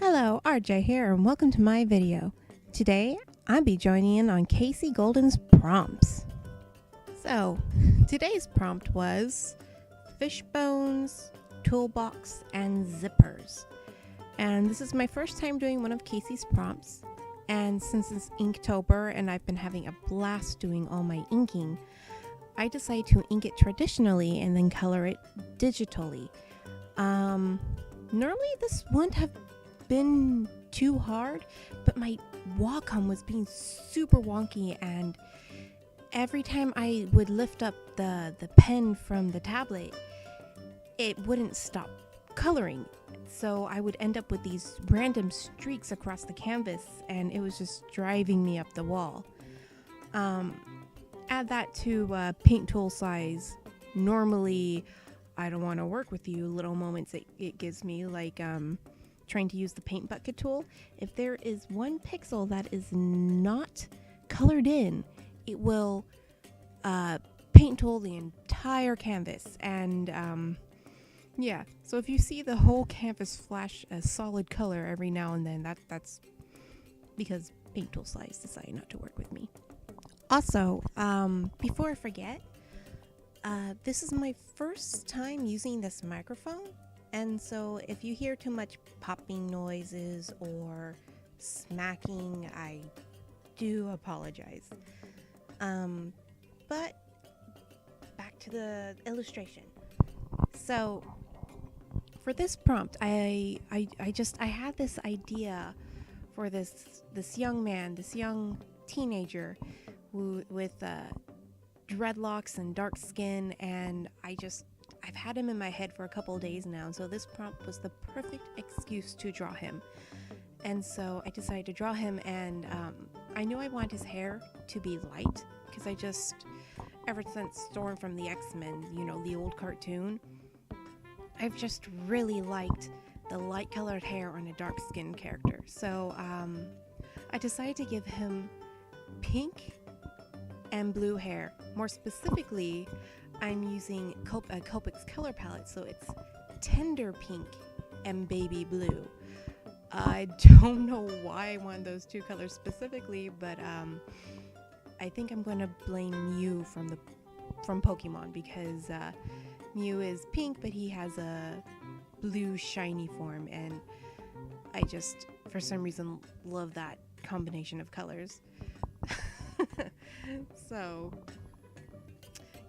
Hello, RJ here, and welcome to my video. Today, I'll be joining in on Kasey Golden's prompts. So, today's prompt was fish bones, toolbox, and zippers. And this is my first time doing one of Kasey's prompts. And since it's Inktober and I've been having a blast doing all my inking, I decided to ink it traditionally and then color it digitally. Normally this wouldn't have been too hard, but my Wacom was being super wonky, and every time I would lift up the pen from the tablet, it wouldn't stop coloring. So I would end up with these random streaks across the canvas, and it was just driving me up the wall. Add that to paint tool size. Normally, I don't want to work with you little moments it gives me, like trying to use the paint bucket tool. If there is one pixel that is not colored in, it will paint tool the entire canvas. And yeah, so if you see the whole canvas flash a solid color every now and then, that's because paint tool size decided not to work with me. Also, before I forget, this is my first time using this microphone, and so if you hear too much popping noises or smacking, I do apologize. But back to the illustration. So for this prompt, I had this idea for this young man, this young teenager with dreadlocks and dark skin, and I've had him in my head for a couple of days now, so this prompt was the perfect excuse to draw him. And so I decided to draw him, and I knew I wanted his hair to be light, because ever since Storm from the X-Men, the old cartoon, I've just really liked the light colored hair on a dark skinned character. So I decided to give him pink and blue hair. More specifically, I'm using Copics color palette, so it's tender pink and baby blue. I don't know why I want those two colors specifically, but I think I'm going to blame Mew from Pokemon, because Mew is pink, but he has a blue shiny form, and I just, for some reason, love that combination of colors. So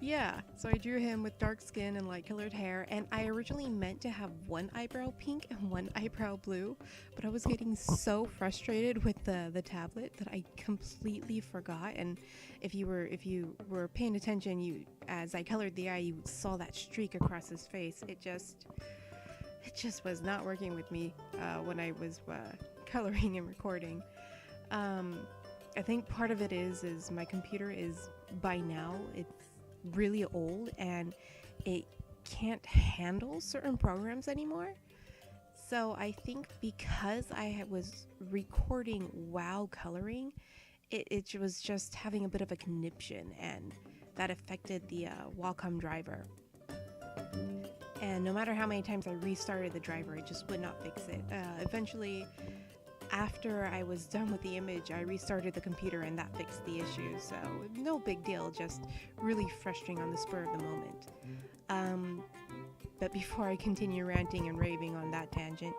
yeah, so I drew him with dark skin and light colored hair, and I originally meant to have one eyebrow pink and one eyebrow blue, but I was getting so frustrated with the tablet that I completely forgot. And if you were paying attention, as I colored the eye, you saw that streak across his face. It just was not working with me when I was coloring and recording. I think part of it is my computer is, by now, it's really old and it can't handle certain programs anymore. So I think because I was recording while coloring, it was just having a bit of a conniption, and that affected the Wacom driver. And no matter how many times I restarted the driver, it just would not fix it. Eventually, after I was done with the image, I restarted the computer, and that fixed the issue. So no big deal, just really frustrating on the spur of the moment. But before I continue ranting and raving on that tangent,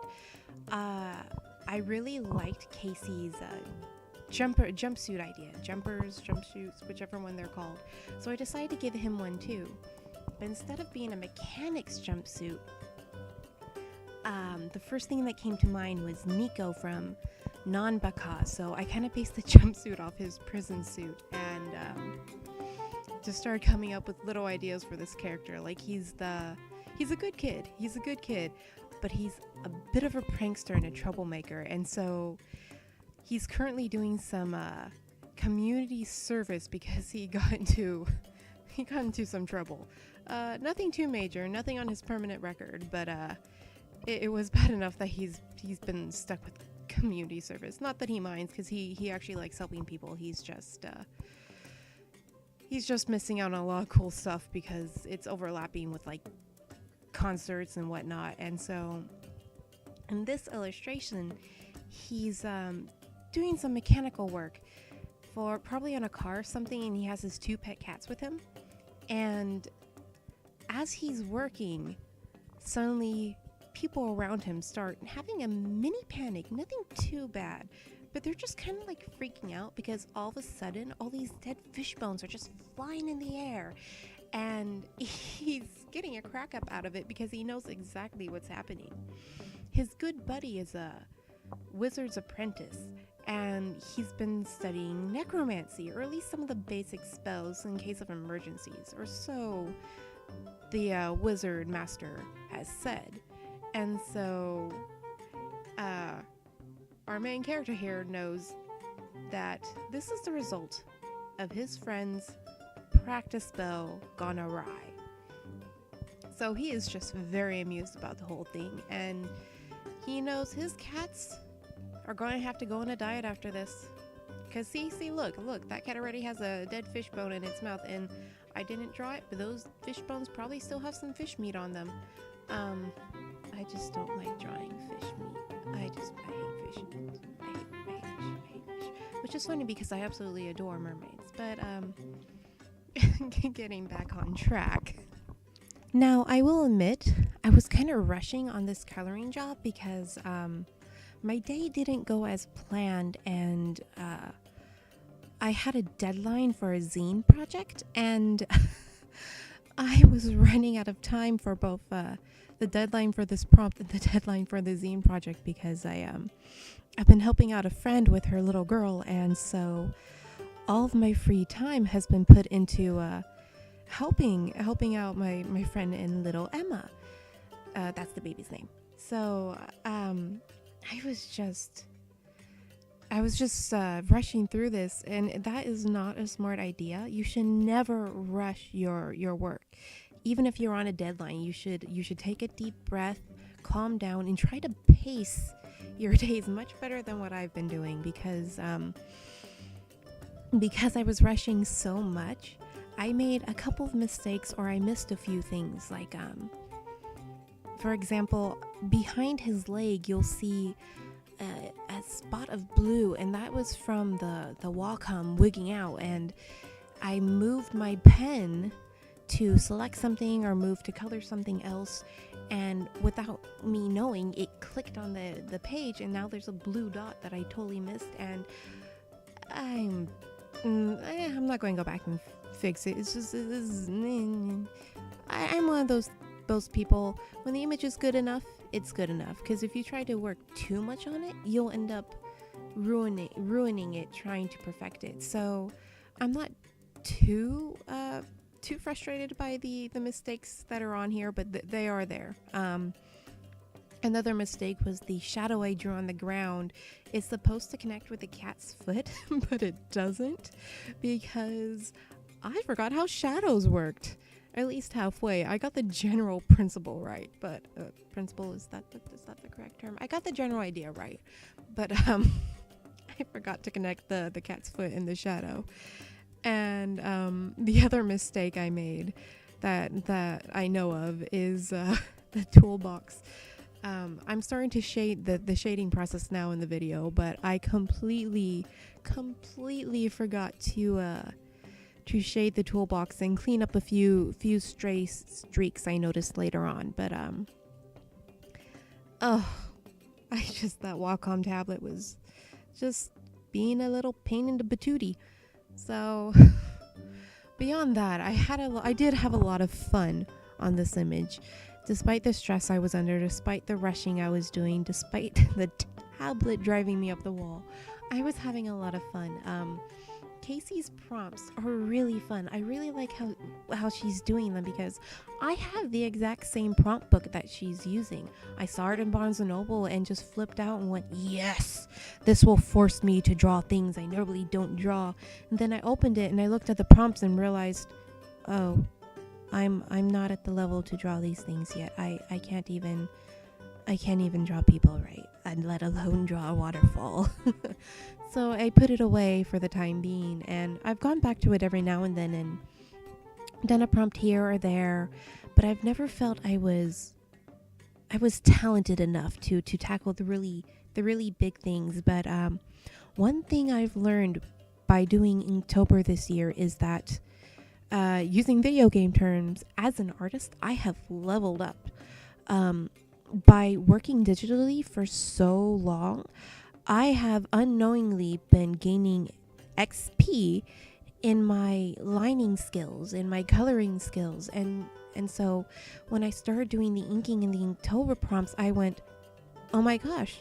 I really liked Kasey's jumpsuit idea. Jumpsuits, whichever one they're called. So I decided to give him one too. But instead of being a mechanic's jumpsuit, the first thing that came to mind was Nico from Non-Baka, so I kind of based the jumpsuit off his prison suit, and just started coming up with little ideas for this character. Like, he's a good kid, but he's a bit of a prankster and a troublemaker, and so he's currently doing some community service because he got into some trouble. Nothing too major, nothing on his permanent record, but it was bad enough that he's been stuck with community service. Not that he minds, because he actually likes helping people. He's just missing out on a lot of cool stuff because it's overlapping with like concerts and whatnot. And so In this illustration, he's doing some mechanical work for probably on a car or something, and he has his 2 pet cats with him. And as he's working, suddenly people around him start having a mini panic. Nothing too bad, but they're just kind of like freaking out because all of a sudden all these dead fish bones are just flying in the air. And he's getting a crack up out of it because he knows exactly what's happening. His good buddy is a wizard's apprentice, and he's been studying necromancy, or at least some of the basic spells in case of emergencies, or so the wizard master has said. And so our main character here knows that this is the result of his friend's practice spell gone awry. So he is just very amused about the whole thing, and he knows his cats are going to have to go on a diet after this. Because see, look, that cat already has a dead fish bone in its mouth, and I didn't draw it, but those fish bones probably still have some fish meat on them. I just don't like drawing fish meat. I hate fish. I hate fish. Which is funny because I absolutely adore mermaids. But, getting back on track. Now, I will admit, I was kind of rushing on this coloring job because, my day didn't go as planned, and I had a deadline for a zine project, and I was running out of time for both the deadline for this prompt and the deadline for the zine project because I've been helping out a friend with her little girl, and so all of my free time has been put into helping out my friend and little Emma. That's the baby's name. So I was just rushing through this, and that is not a smart idea. You should never rush your work. Even if you're on a deadline, you should take a deep breath, calm down, and try to pace your days much better than what I've been doing because I was rushing so much. I made a couple of mistakes, or I missed a few things, like for example, behind his leg you'll see a spot of blue, and that was from the Wacom wigging out, and I moved my pen to select something or move to color something else, and without me knowing, it clicked on the page, and now there's a blue dot that I totally missed, and I'm not going to go back and fix it. It's just I'm one of those people, when the image is good enough, it's good enough, because if you try to work too much on it, you'll end up ruining it trying to perfect it. So I'm not too frustrated by the mistakes that are on here, but they are there. Another mistake was the shadow I drew on the ground. It's supposed to connect with the cat's foot, but it doesn't, because I forgot how shadows worked. At least halfway. I got the general principle right, but principle, is that the correct term? I got the general idea right, but I forgot to connect the cat's foot in the shadow. And the other mistake I made that I know of is the toolbox. I'm starting to shade the shading process now in the video, but I completely forgot to shade the toolbox and clean up a few stray streaks I noticed later on. But that Wacom tablet was just being a little pain in the patootie. So beyond that, I did have a lot of fun on this image, despite the stress I was under, despite the rushing I was doing, despite the tablet driving me up the wall. I was having a lot of fun. Kasey's prompts are really fun. I really like how she's doing them, because I have the exact same prompt book that she's using. I saw it in Barnes & Noble and just flipped out and went, yes, this will force me to draw things I normally don't draw. And then I opened it and I looked at the prompts and realized, oh, I'm not at the level to draw these things yet. I can't even draw people right, and let alone draw a waterfall. So I put it away for the time being, and I've gone back to it every now and then and done a prompt here or there, but I've never felt I was was talented enough to tackle the really big things. But one thing I've learned by doing Inktober this year is that using video game terms, as an artist, I have leveled up. By working digitally for so long, I have unknowingly been gaining XP in my lining skills, in my coloring skills, and so when I started doing the inking and the Inktober prompts, I went, oh my gosh,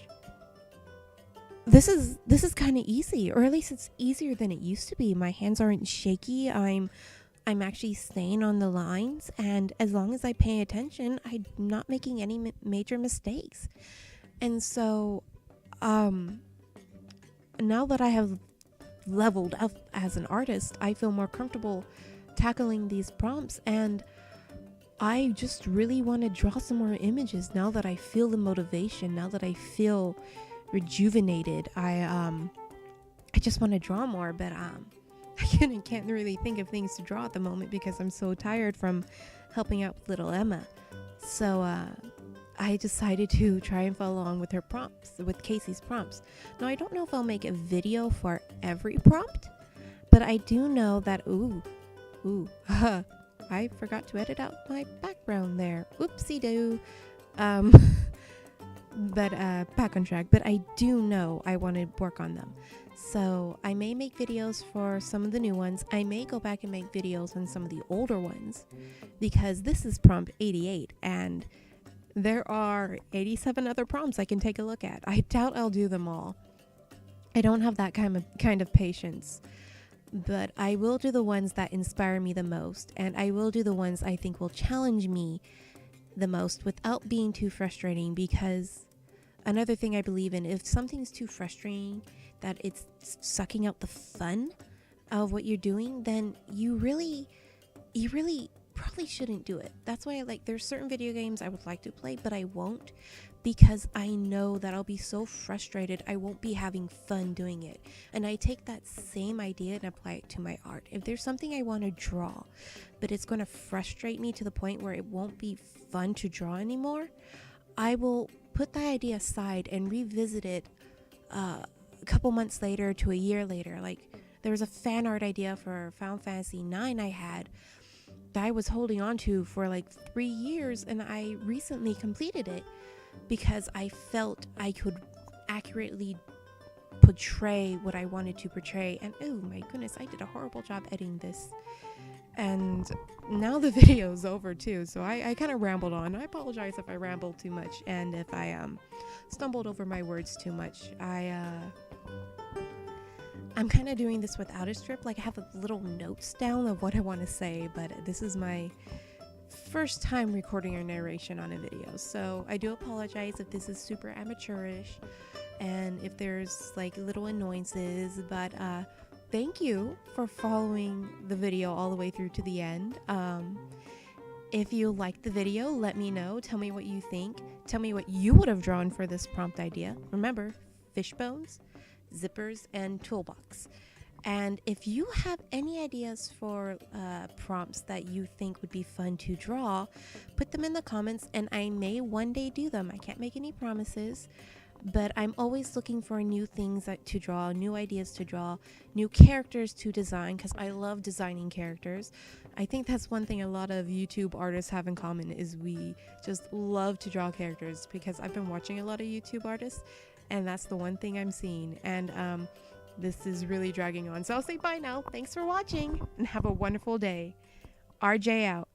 this is kind of easy, or at least it's easier than it used to be. My hands aren't shaky. I'm actually staying on the lines, and as long as I pay attention, I'm not making any major mistakes. And so now that I have leveled up as an artist, I feel more comfortable tackling these prompts, and I just really want to draw some more images now that I feel the motivation, now that I feel rejuvenated. I just want to draw more, but I can't really think of things to draw at the moment because I'm so tired from helping out with little Emma. So I decided to try and follow along with her prompts, with Kasey's prompts. Now, I don't know if I'll make a video for every prompt, but I do know that, I forgot to edit out my background there. Oopsie-doo. But back on track. But I do know I want to work on them. So I may make videos for some of the new ones. I may go back and make videos on some of the older ones, because this is prompt 88 and there are 87 other prompts I can take a look at. I doubt I'll do them all. I don't have that kind of patience. But I will do the ones that inspire me the most, and I will do the ones I think will challenge me the most without being too frustrating, because another thing I believe in, if something's too frustrating that it's sucking out the fun of what you're doing, then you really probably shouldn't do it. That's why there's certain video games I would like to play, but I won't, because I know that I'll be so frustrated I won't be having fun doing it. And I take that same idea and apply it to my art. If there's something I want to draw, but it's going to frustrate me to the point where it won't be fun to draw anymore, I will put that idea aside and revisit it a couple months later to a year later. There was a fan art idea for Final Fantasy IX I had that I was holding on to for 3 years, and I recently completed it because I felt I could accurately portray what I wanted to portray. And oh my goodness, I did a horrible job editing this. And now the video's over too, so I kind of rambled on. I apologize if I rambled too much and if I stumbled over my words too much. I'm kind of doing this without a script. I have little notes down of what I want to say, but this is my first time recording a narration on a video, so I do apologize if this is super amateurish and if there's little annoyances, but thank you for following the video all the way through to the end. If you liked the video, let me know. Tell me what you think. Tell me what you would have drawn for this prompt idea. Remember, fish bones, zippers, and toolbox. And if you have any ideas for prompts that you think would be fun to draw, put them in the comments and I may one day do them. I can't make any promises, but I'm always looking for new things to draw, new ideas to draw, new characters to design, because I love designing characters. I think that's one thing a lot of YouTube artists have in common, is we just love to draw characters, because I've been watching a lot of YouTube artists and that's the one thing I'm seeing. And this is really dragging on. So I'll say bye now. Thanks for watching and have a wonderful day. RJ out.